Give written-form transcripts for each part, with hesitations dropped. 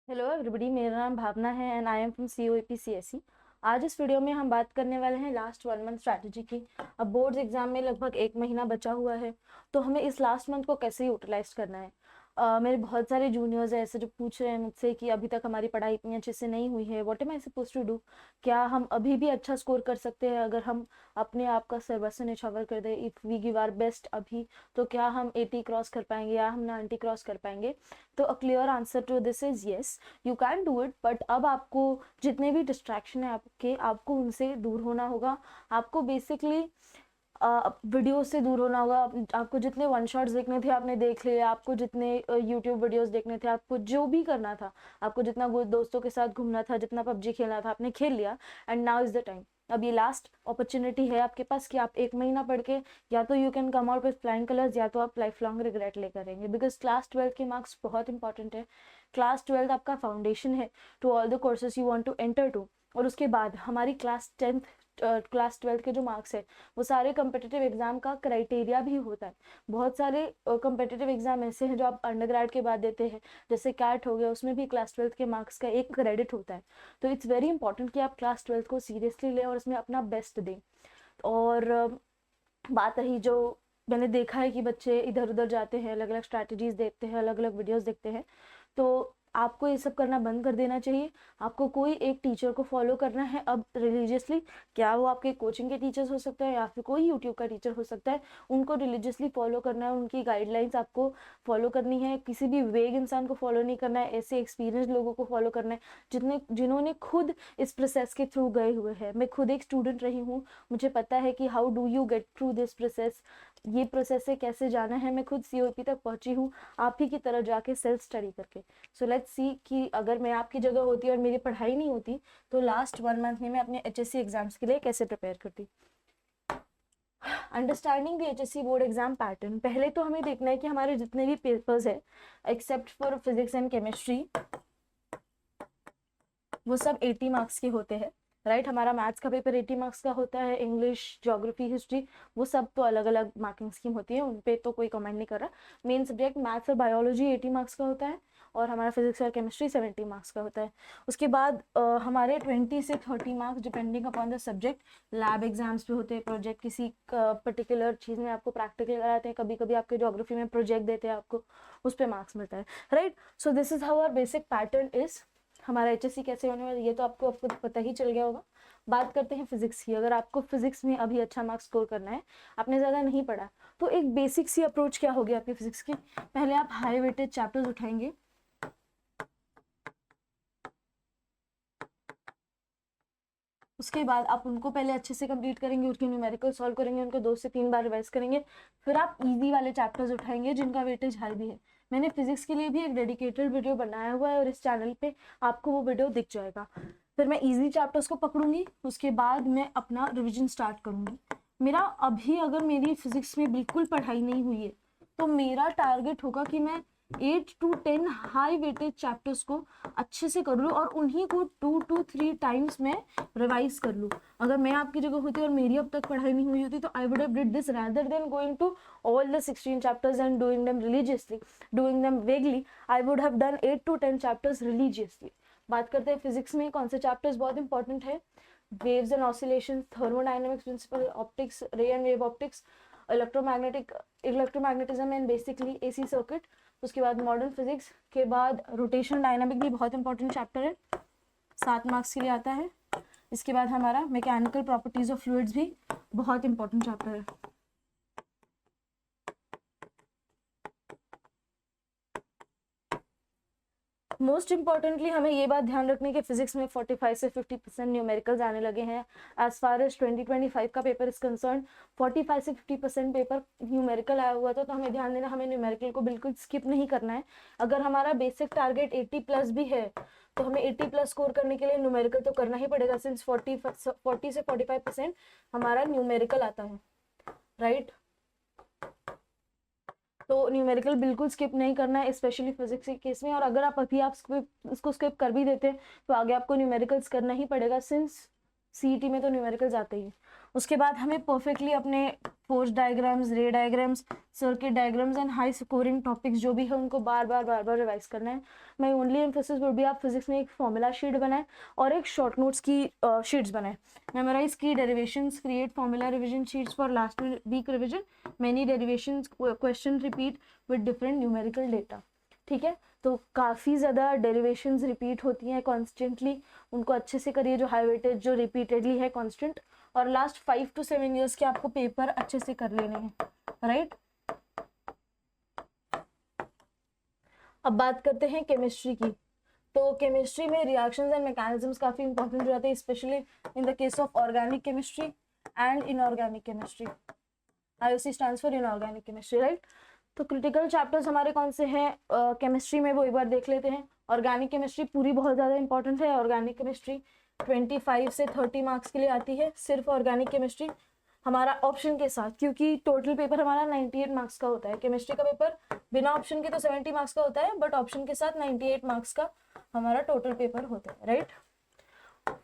Hello everybody, मेरा नाम भावना है and I am from COAP CSE। आज इस वीडियो में हम बात करने वाले हैं लास्ट 1 मंथ स्ट्रैटेजी की। अब बोर्ड्स एग्जाम में लगभग 1 महीना बचा हुआ है, तो हमें इस लास्ट मंथ को कैसे यूटिलाइज करना है। मेरे बहुत सारे जूनियर्स हैं ऐसे जो पूछ रहे हैं मुझसे कि अभी तक हमारी पढ़ाई इतनी अच्छे से नहीं हुई है, what am I suppose to do. क्या हम अभी भी अच्छा स्कोर कर सकते हैं अगर हम अपने आप का सर्वस्व निछावर कर दें? If we give our best अभी, तो क्या हम 80 क्रॉस कर पाएंगे या हम 90 क्रॉस कर पाएंगे? तो a clear answer to this is yes, you can do it. But अब आपको जितने भी डिस्ट्रैक्शन है आपके, आपको उनसे दूर होना होगा। आपको बेसिकली वीडियो से दूर होना होगा। आपको जितने वन शॉट्स देखने थे आपने देख लिए, आपको जितने यूट्यूब वीडियोस देखने थे, आपको जो भी करना था, आपको जितना दोस्तों के साथ घूमना था, जितना पबजी खेलना था आपने खेल लिया। And now is the time. अब ये लास्ट अपॉर्चुनिटी है आपके पास कि आप 1 महीना पढ़ के या तो you can come out with flying colours, या तो आप लाइफ लॉन्ग रिग्रेट लेकर रहेंगे। बिकॉज क्लास 12 के मार्क्स बहुत इंपॉर्टेंट है। क्लास 12 आपका फाउंडेशन है to all the courses you want to enter to. और उसके बाद हमारी क्लास 12 के जो मार्क्स है वो सारे कम्पिटिटिव एग्जाम का क्राइटेरिया भी होता है। बहुत सारे कम्पिटिटिव एग्जाम ऐसे हैं जो आप अंडरग्रेड के बाद देते हैं, जैसे कैट हो गया, उसमें भी क्लास 12 के मार्क्स का एक क्रेडिट होता है। तो इट्स वेरी इंपॉर्टेंट कि आप क्लास 12 को सीरियसली लें और उसमें अपना बेस्ट दें। और बात रही जो मैंने देखा है कि बच्चे इधर उधर जाते हैं, अलग अलग स्ट्रैटेजीज देखते हैं, अलग अलग वीडियोस देखते हैं, तो आपको ये सब करना बंद कर देना चाहिए। आपको कोई एक टीचर को फॉलो करना है अब रिलीजियसली। क्या वो आपके कोचिंग के टीचर्स हो सकते हैं या फिर कोई यूट्यूब का टीचर हो सकता है, उनको रिलीजियसली फॉलो करना है, उनकी गाइडलाइंस आपको फॉलो करनी है। किसी भी वेग इंसान को फॉलो नहीं करना है, ऐसे एक्सपीरियंस लोगों को फॉलो करना है जिन्होंने खुद इस प्रोसेस के थ्रू गए हुए हैं। मैं खुद एक स्टूडेंट रही हूँ, मुझे पता है कि how do you get through this process, ये प्रोसेस से कैसे जाना है। मैं खुद COP तक पहुंची हूँ, आप ही की तरह जाके सेल्फ स्टडी करके। सो लेट्स सी कि अगर मैं आपकी जगह होती और मेरी पढ़ाई नहीं होती तो लास्ट 1 मंथ में मैं अपने HSC एग्जाम्स के लिए कैसे प्रिपेयर करती। Understanding the HSC board exam pattern. पहले तो हमें देखना है कि हमारे जितने भी पेपर्स है except for physics and chemistry, वो सब 80 मार्क्स के होते हैं। राइट, हमारा मैथ्स का पेपर 80 मार्क्स का होता है, इंग्लिश, ज्योग्राफी, हिस्ट्री, वो सब तो अलग अलग मार्किंग स्कीम होती है, उन पे तो कोई कमेंट नहीं कर रहा। मेन सब्जेक्ट मैथ्स और बायोलॉजी 80 मार्क्स का होता है, और हमारा फिजिक्स और केमिस्ट्री 70 मार्क्स का होता है। उसके बाद हमारे 20 से 30 marks depending upon the subject lab exams भी होते हैं। प्रोजेक्ट किसी पर्टिकुलर चीज़ में आपको प्रैक्टिकल कराते हैं, कभी कभी आपके ज्योग्राफी में प्रोजेक्ट देते हैं, आपको उस पर मार्क्स मिलता है। Right, so this is how our basic pattern is. हमारा HSC कैसे होने वाला है ये तो आपको पता ही चल गया होगा। बात करते हैं फिजिक्स की। अगर आपको फिजिक्स में अभी अच्छा मार्क्स स्कोर करना है, आपने ज़्यादा नहीं पढ़ा, तो एक बेसिक सी अप्रोच क्या होगी आपकी फिजिक्स की। पहले आप हाई वेटेज चैप्टर्स उठाएंगे, उसके बाद आप उनको पहले अच्छे से कंप्लीट करेंगे, उनके न्यूमेरिकल सॉल्व करेंगे, उनको 2 से 3 बार रिवाइज करेंगे। फिर आप इजी वाले चैप्टर्स उठाएंगे जिनका वेटेज हाई भी है। मैंने फिजिक्स के लिए भी एक डेडिकेटेड वीडियो बनाया हुआ है और इस चैनल पे आपको वो वीडियो दिख जाएगा। फिर मैं इजी चैप्टर्स को पकड़ूंगी, उसके बाद मैं अपना रिविजन स्टार्ट करूंगी। मेरा अभी अगर मेरी फिजिक्स में बिल्कुल पढ़ाई नहीं हुई है तो मेरा टारगेट होगा कि मैं 8 to 10 हाई वेटेज चैप्टर्स को अच्छे से कर लूँ और उन्हीं को 2 to 3 टाइम्स मैं रिवाइज कर लूँ। अगर मैं आपकी जगह होती और मेरी अब तक पढ़ाई नहीं हुई होती तो I would have did this rather than going to all the 16 chapters and doing them religiously, doing them vaguely. I would have done 8 to 10 chapters religiously. बात करते हैं फिजिक्स में कौन से चैप्टर्स बहुत इंपॉर्टेंट है। Waves and oscillation, thermodynamics principle, optics, ray and wave optics, electromagnetism and basically AC circuit. उसके बाद मॉडर्न फिजिक्स के बाद रोटेशन डायनामिक भी बहुत इंपॉर्टेंट चैप्टर है, 7 मार्क्स के लिए आता है। इसके बाद हमारा मैकेनिकल प्रॉपर्टीज ऑफ फ्लूइड्स भी बहुत इंपॉर्टेंट चैप्टर है। मोस्ट इंपॉर्टेंटली हमें ये बात ध्यान रखनी है कि फिजिक्स में 45 से 50% न्यूमेरिकल्स आने लगे हैं। एज फार एज 2025 का पेपर इज कंसर्न, 45 से 50% पेपर न्यूमेरिकल आया हुआ था, तो हमें ध्यान देना, हमें न्यूमेरिकल को बिल्कुल स्किप नहीं करना है। अगर हमारा बेसिक टारगेट 80+ भी है तो हमें 80+ स्कोर करने के लिए न्यूमेरिकल तो करना ही पड़ेगा, सिंस 40 से 45% हमारा न्यूमेरिकल आता है। राइट, तो न्यूमेरिकल बिल्कुल स्किप नहीं करना है, स्पेशली फिजिक्स के केस में। और अगर आप अभी आप इसको स्किप कर भी देते हैं तो आगे आपको न्यूमेरिकल्स करना ही पड़ेगा, सिंस सीईटी में तो न्यूमेरिकल्स आते ही हैं। उसके बाद हमें परफेक्टली अपने force diagrams, ray diagrams, circuit diagrams and high scoring topics जो भी है उनको बार बार रिवाइज करना है। My only emphasis would be आप फिजिक्स में एक फॉर्मूला शीट बनाएं और एक शॉर्ट नोट्स की शीट्स बनाएं। Memorise key derivations, create formula revision sheets for last week revision, many derivations question repeat with different numerical data. ठीक है, तो काफ़ी ज़्यादा डेरिवेशंस रिपीट होती हैं कॉन्स्टेंटली, उनको अच्छे से करिए, जो हाई वेटेज जो रिपीटेडली है कॉन्स्टेंट। और लास्ट 5 to 7 ईयर्स के आपको पेपर अच्छे से कर लेने हैं, राइट। अब बात करते हैं केमिस्ट्री की। तो केमिस्ट्री में रिएक्शंस एंड मैकेनिज्म्स काफ़ी इंपॉर्टेंट हो जाते हैं, specially in the case of organic chemistry and inorganic chemistry. IOC stands for inorganic chemistry, right. तो क्रिटिकल चैप्टर्स हमारे कौन से हैं केमिस्ट्री में, वो एक बार देख लेते हैं। ऑर्गेनिक केमिस्ट्री पूरी बहुत ज़्यादा इंपॉर्टेंट है। ऑर्गेनिक केमिस्ट्री 25 से 30 मार्क्स के लिए आती है, सिर्फ ऑर्गेनिक केमिस्ट्री हमारा ऑप्शन के साथ, क्योंकि टोटल पेपर हमारा 98 मार्क्स का होता है। केमिस्ट्री का पेपर बिना ऑप्शन के तो 70 मार्क्स का होता है, बट ऑप्शन के साथ 98 मार्क्स का हमारा टोटल पेपर होता है, right.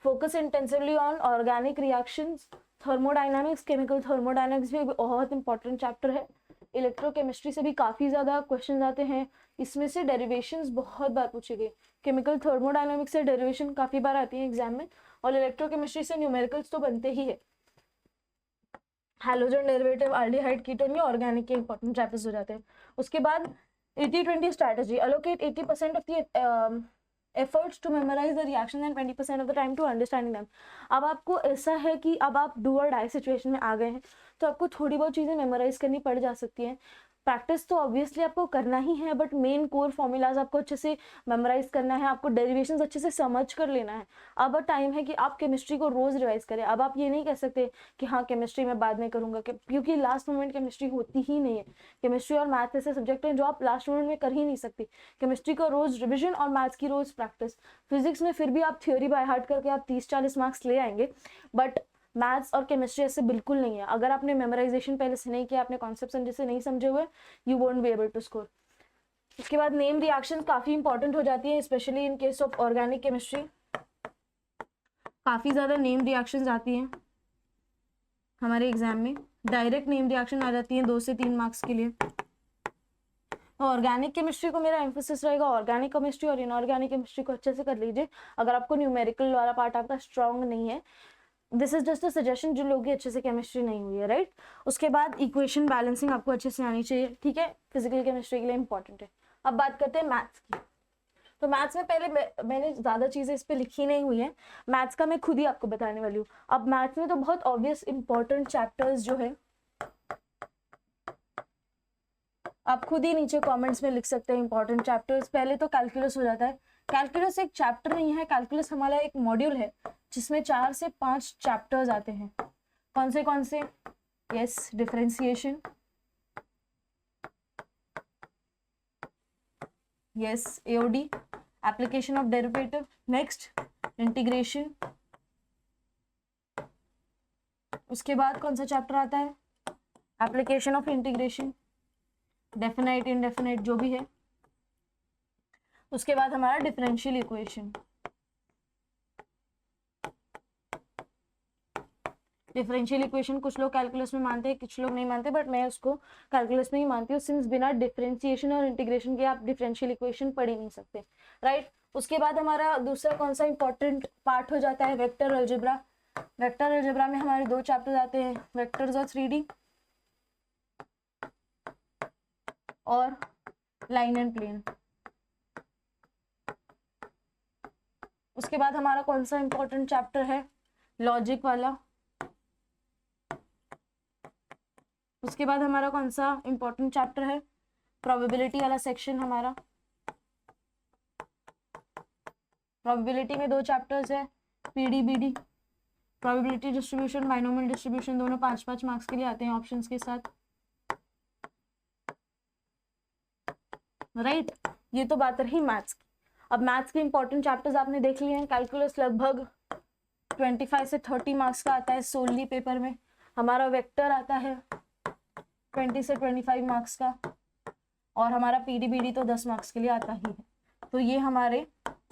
Focus intensively on organic reactions, thermodynamics, chemical thermodynamics भी बहुत इंपॉर्टेंट चैप्टर है। इलेक्ट्रोकेमिस्ट्री से भी काफ़ी ज़्यादा क्वेश्चन आते हैं, इसमें से डेरिवेशंस बहुत बार पूछे गए। केमिकल थर्मोडाइनमिक्स से डेरिवेशन काफ़ी बार आती है एग्जाम में, और इलेक्ट्रोकेमिस्ट्री से न्यूमेरिकल्स तो बनते ही है। हैलोजन डेरिवेटिव, एल्डिहाइड, कीटोन, ये ऑर्गेनिक के इंपॉर्टेंट चैप्टर्स हो जाते हैं। उसके बाद 80-20 strategy, allocate 80% of the efforts to memorize the reaction and 20% of the time to understanding them। अब आपको ऐसा है कि अब आप डू और डाई सिचुएशन में आ गए हैं, तो आपको थोड़ी बहुत चीज़ें मेमोराइज करनी पड़ जा सकती हैं। प्रैक्टिस तो ऑब्वियसली आपको करना ही है, बट मेन कोर फॉर्मूलाज आपको अच्छे से मेमोराइज करना है, आपको डेरिवेशंस अच्छे से समझ कर लेना है। अब टाइम है कि आप केमिस्ट्री को रोज़ रिवाइज करें। अब आप ये नहीं कह सकते कि हाँ केमिस्ट्री में बाद में करूँगा, क्योंकि लास्ट मोमेंट केमिस्ट्री होती ही नहीं है। केमिस्ट्री और मैथ ऐसे सब्जेक्ट हैं जो आप लास्ट मोमेंट में कर ही नहीं सकते। केमिस्ट्री का रोज़ रिविजन और मैथ्स की रोज़ प्रैक्टिस। फिजिक्स में फिर भी आप थ्योरी बाय हार्ट करके आप 30-40 मार्क्स ले आएंगे, बट मैथ्स और केमिस्ट्री ऐसे बिल्कुल नहीं है। अगर आपने मेमोराइजेशन पहले से नहीं किया, आपने कॉन्सेप्ट जैसे नहीं समझे हुए, you won't be able to score. उसके बाद नेम रिएक्शन काफ़ी इंपॉर्टेंट हो जाती है, specially in case of organic chemistry. काफ़ी ज़्यादा नेम रिएक्शंस आती हैं हमारे एग्जाम में, डायरेक्ट नेम रिएक्शन आ जाती हैं 2 से 3 मार्क्स के लिए। ऑर्गेनिक केमिस्ट्री को मेरा एम्फोसिस रहेगा, ऑर्गेनिक केमिस्ट्री और इनऑर्गेनिक केमिस्ट्री को अच्छे से कर लीजिए अगर आपको न्यूमेरिकल वाला पार्ट आपका स्ट्रॉन्ग नहीं है। This is just a suggestion जिन लोगों की अच्छे से केमिस्ट्री नहीं हुई है, राइट। उसके बाद इक्वेशन बैलेंसिंग आपको अच्छे से आनी चाहिए, ठीक है, फिजिकल केमिस्ट्री के लिए इंपॉर्टेंट है। अब बात करते हैं मैथ्स की। तो मैथ्स में पहले मैंने ज़्यादा चीज़ें इस पर लिखी नहीं हुई है, मैथ्स का मैं खुद ही आपको बताने वाली हूँ। अब मैथ्स में तो बहुत ऑब्वियस इंपॉर्टेंट चैप्टर्स जो है आप खुद ही नीचे कमेंट्स में लिख सकते हैं इंपॉर्टेंट चैप्टर्स। पहले तो कैलकुलस हो जाता है। कैलकुलस एक चैप्टर नहीं है, कैलकुलस हमारा एक मॉड्यूल है जिसमें 4 से 5 चैप्टर्स आते हैं। कौन से? Yes, differentiation, yes, AOD, application of derivative, next integration. उसके बाद कौन सा चैप्टर आता है? Application of integration, definite, indefinite, जो भी है। उसके बाद हमारा डिफरेंशियल इक्वेशन। डिफरेंशियल इक्वेशन कुछ लोग कैलकुलस में मानते हैं, कुछ लोग नहीं मानते, बट मैं उसको कैलकुलस में ही मानती हूँ, सिंस बिना डिफरेंशिएशन और इंटीग्रेशन के आप डिफरेंशियल इक्वेशन पढ़ ही नहीं सकते, राइट। उसके बाद हमारा दूसरा कौन सा इंपॉर्टेंट पार्ट हो जाता है? Vector algebra. वेक्टर अलजेब्रा में हमारे 2 चैप्टर्स आते हैं, वेक्टर्स और 3D और लाइन एंड प्लेन। उसके बाद हमारा कौन सा इंपॉर्टेंट चैप्टर है? लॉजिक वाला। उसके बाद हमारा कौन सा इंपॉर्टेंट चैप्टर है? प्रोबेबिलिटी वाला सेक्शन हमारा। प्रोबेबिलिटी में 2 चैप्टर्स है, PDBD, probability distribution, binomial distribution, दोनों 5-5 मार्क्स के लिए आते हैं ऑप्शंस के साथ, राइट। ये तो बात रही मैथ्स की। अब मैथ्स के इंपॉर्टेंट चैप्टर्स आपने देख लिए हैं। कैलकुलस लगभग 25 से 30 मार्क्स का आता है सोलली पेपर में। हमारा वेक्टर आता है 20 से 25 मार्क्स का, और हमारा PDBD तो 10 मार्क्स के लिए आता ही है। तो ये हमारे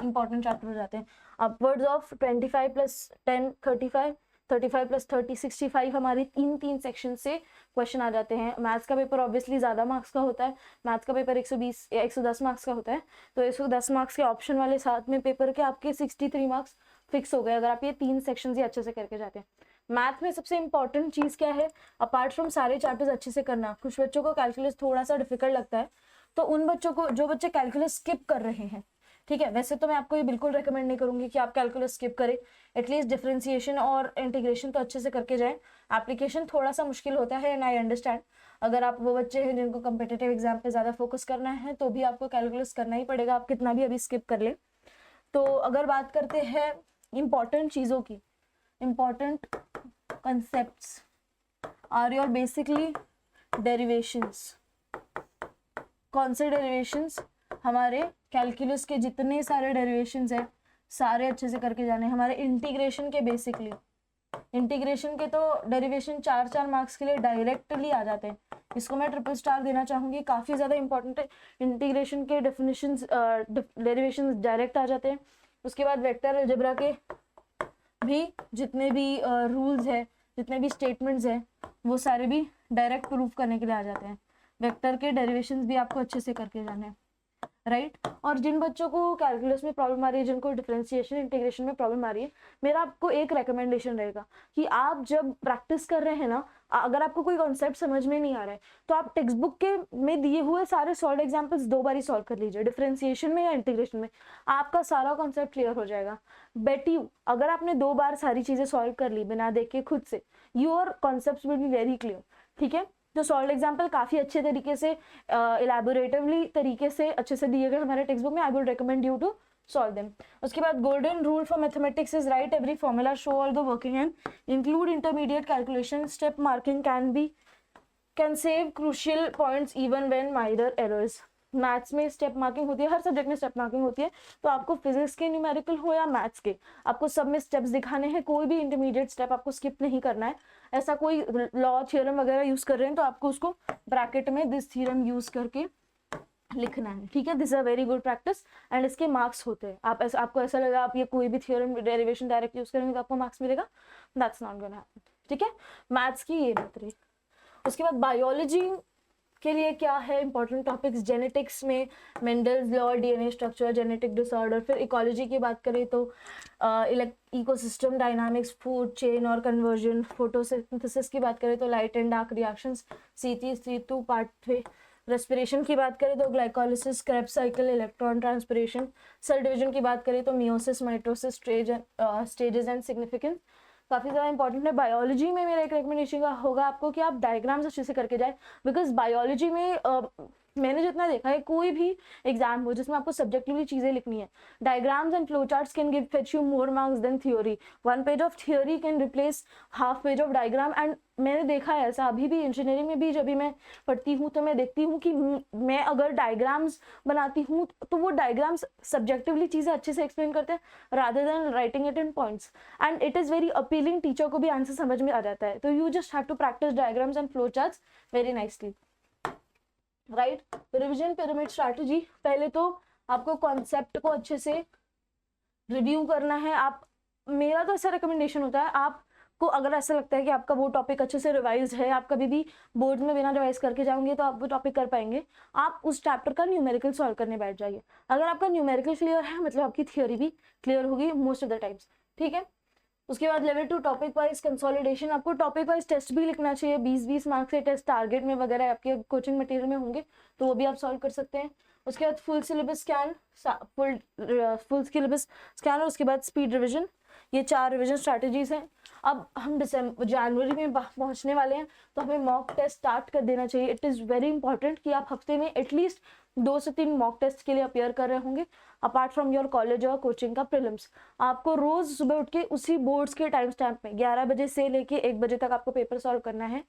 इंपॉर्टेंट चैप्टर हो जाते हैं। अपवर्ड्स ऑफ 25 प्लस 10 35, 35 प्लस 30 65 हमारी तीन सेक्शन से क्वेश्चन आ जाते हैं। मैथ्स का पेपर ऑब्वियसली ज़्यादा मार्क्स का होता है, मैथ्स का पेपर 120 या 110 मार्क्स का होता है, तो 110 मार्क्स के ऑप्शन वाले साथ में पेपर के आपके 63 मार्क्स फिक्स हो गए अगर आप ये 3 सेक्शन ही अच्छे से करके जाते हैं। मैथ में सबसे इंपॉर्टेंट चीज़ क्या है, अपार्ट फ्रॉम सारे चैप्टर्स अच्छे से करना, कुछ बच्चों को कैलकुलस थोड़ा सा डिफिकल्ट लगता है, तो उन बच्चों को, जो बच्चे कैलकुलस स्किप कर रहे हैं, ठीक है, वैसे तो मैं आपको ये बिल्कुल रेकमेंड नहीं करूंगी कि आप कैलकुलस स्किप करें, एटलीस्ट डिफरेंशिएशन और इंटीग्रेशन तो अच्छे से करके जाएं। एप्लीकेशन थोड़ा सा मुश्किल होता है एंड आई अंडरस्टैंड, अगर आप वो बच्चे हैं जिनको कम्पिटिटिव एग्जाम पे ज़्यादा फोकस करना है तो भी आपको कैलकुलस करना ही पड़ेगा, आप कितना भी अभी स्किप कर ले। तो अगर बात करते हैं इंपॉर्टेंट चीज़ों की, important concepts are your basically derivations. कौन से डेरिवेशंस? हमारे कैलकुलस के जितने सारे डेरिवेशंस हैं सारे अच्छे से करके जाने। हमारे इंटीग्रेशन के बेसिकली, इंटीग्रेशन के तो डेरिवेशन 4 मार्क्स के लिए डायरेक्टली आ जाते हैं, इसको मैं ट्रिपल स्टार देना चाहूँगी, काफ़ी ज़्यादा इंपॉर्टेंट है। इंटीग्रेशन के डेफिनेशंस डेरिवेशंस डायरेक्ट आ जाते हैं। उसके बाद वेक्टर अलजेब्रा के भी जितने भी रूल्स है, जितने भी स्टेटमेंट्स हैं, वो सारे भी डायरेक्ट प्रूव करने के लिए आ जाते हैं। वेक्टर के डेरिवेशंस भी आपको अच्छे से करके जाने हैं, राइट। और जिन बच्चों को कैलकुलस में प्रॉब्लम आ रही है, जिनको डिफरेंशिएशन इंटीग्रेशन में प्रॉब्लम आ रही है, मेरा आपको एक रेकमेंडेशन रहेगा कि आप जब प्रैक्टिस कर रहे हैं ना, अगर आपको कोई कॉन्सेप्ट समझ में नहीं आ रहा है तो आप टेक्स्ट बुक के में दिए हुए सारे सॉल्व एग्जाम्पल्स 2 बार ही सॉल्व कर लीजिए, डिफरेंशिएशन में या इंटीग्रेशन में, आपका सारा कॉन्सेप्ट क्लियर हो जाएगा। बेट यू, अगर आपने 2 बार सारी चीजें सॉल्व कर ली बिना देख के खुद से, your concept will be very clear, ठीक है। तो सॉल्व एग्जाम्पल काफ़ी अच्छे तरीके से इलेबोरेटिवली तरीके से अच्छे से दिए गए हमारे टेक्स्ट बुक में, I would recommend you to solve them. उसके बाद golden rule for mathematics is write every formula, show all the working and include intermediate calculation, step marking can save crucial points even when minor errors. Maths में step marking होती है, हर subject में step marking होती है, तो आपको physics के न्यूमेरिकल हो या मैथ्स के, आपको सब में स्टेप्स दिखाने हैं, कोई भी इंटरमीडिएट स्टेप आपको स्किप नहीं करना है। ऐसा कोई लॉ थ्योरम वगैरह यूज कर रहे हैं तो आपको उसको ब्रैकेट में दिस थ्योरम यूज करके लिखना है, ठीक है। This is a very good practice and इसके मार्क्स होते हैं। आपको ऐसा लगा आप ये कोई भी थ्योरम डेरिवेशन डायरेक्ट यूज करेंगे तो आपको मार्क्स मिलेगा, दैट्स नॉट गोना हैपन, ठीक है। मैथ्स की ये बात रही। उसके बाद बायोलॉजी के लिए क्या है इंपॉर्टेंट टॉपिक्स, जेनेटिक्स में Mendel's law, DNA structure, genetic disorder. फिर इकोलॉजी की बात करें तो इकोसिस्टम डायनामिक्स, फूड चेन और कन्वर्जन। फोटोसिंथेसिस की बात करें तो light and dark reactions, C2 pathway. Respiration की बात करें तो glycolysis, Krebs cycle, electron transpiration. Cell division की बात करें तो meiosis, mitosis, stages and significance, काफ़ी ज़्यादा इंपॉर्टेंट है। बायोलॉजी में मेरा एक रिकमेंडेशन होगा आपको कि आप डायग्राम्स अच्छे से करके जाए, बिकॉज बायोलॉजी में मैंने जितना देखा है, कोई भी एग्जाम हो जिसमें आपको सब्जेक्टिवली चीज़ें लिखनी है, diagrams and flow charts can give fetch you more marks than theory. 1 page of theory can replace half page of diagram. And मैंने देखा है ऐसा, अभी भी इंजीनियरिंग में भी जब भी मैं पढ़ती हूँ तो मैं देखती हूँ कि मैं अगर डायग्राम्स बनाती हूँ तो वो डायग्राम्स सब्जेक्टिवली चीज़ें अच्छे से एक्सप्लेन करते हैं rather than writing it in points, and it is very appealing, teacher को भी आंसर समझ में आ जाता है। तो you just have to practise diagrams and flow charts very nicely, right. Revision pyramid strategy, पहले तो आपको कॉन्सेप्ट को अच्छे से रिव्यू करना है। आप, मेरा तो ऐसा रिकमेंडेशन होता है, आपको अगर ऐसा लगता है कि आपका वो टॉपिक अच्छे से रिवाइज है, आप कभी भी बोर्ड में बिना रिवाइज करके जाओगे तो आप वो टॉपिक कर पाएंगे, आप उस चैप्टर का न्यूमेरिकल सॉल्व करने बैठ जाइए। अगर आपका न्यूमेरिकल क्लियर है मतलब आपकी थियोरी भी क्लियर होगी मोस्ट ऑफ द टाइम्स, ठीक है। उसके बाद लेवल 2 टॉपिक वाइज कंसोलिडेशन, आपको टॉपिक वाइज टेस्ट भी लिखना चाहिए, 20-20 मार्क्स के टेस्ट टारगेट में वगैरह आपके कोचिंग मटेरियल में होंगे तो वो भी आप सॉल्व कर सकते हैं। उसके बाद full syllabus scan, full syllabus scan और उसके बाद स्पीड रिविजन, ये 4 रिविजन स्ट्रैटेजीज हैं। अब हम जनवरी में पहुंचने वाले हैं तो हमें मॉक टेस्ट स्टार्ट कर देना चाहिए। इट इज़ वेरी इंपॉर्टेंट कि आप हफ्ते में एटलीस्ट 2 से 3 मॉक टेस्ट के लिए अपेयर कर रहे होंगे अपार्ट फ्रॉम योर कॉलेज और कोचिंग का प्रीलिम्स। आपको रोज सुबह उठ के उसी बोर्ड्स के टाइम स्टैम्प में 11 बजे से लेके 1 बजे तक आपको पेपर सॉल्व करना है।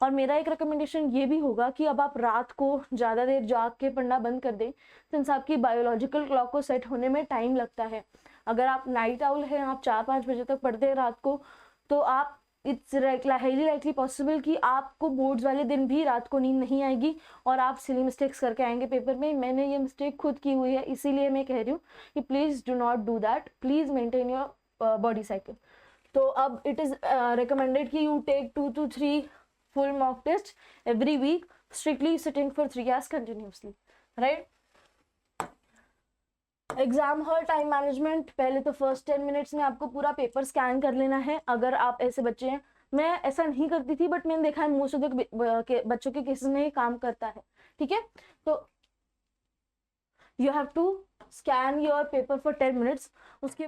और मेरा एक रिकमेंडेशन ये भी होगा कि अब आप रात को ज़्यादा देर जाग के पढ़ना बंद कर दें, सिंस आपकी बायोलॉजिकल क्लॉक को सेट होने में टाइम लगता है। अगर आप नाइट आउल हैं, आप 4-5 बजे तक पढ़ते हैं रात को, तो आप इट्स हाईली लाइकली पॉसिबल कि आपको बोर्ड्स वाले दिन भी रात को नींद नहीं आएगी और आप सिली मिस्टेक्स करके आएंगे पेपर में। मैंने ये मिस्टेक खुद की हुई है, इसीलिए मैं कह रही हूँ कि please do not do that, please maintain your body cycle. तो अब इट इज़ रिकमेंडेड कि you take 2 to 3 full mock test every week, strictly sitting for 3 hours continuously, right? Exam hall time management, पहले तो first 10 minutes में आपको पूरा paper scan कर लेना है। अगर आप ऐसे बच्चे हैं, मैं ऐसा नहीं करती थी बट मैंने देखा है मोस्ट ऑफ द बच्चों के केसेस में ये काम करता है, ठीक है। तो you have to scan your paper for 10 minutes. उसके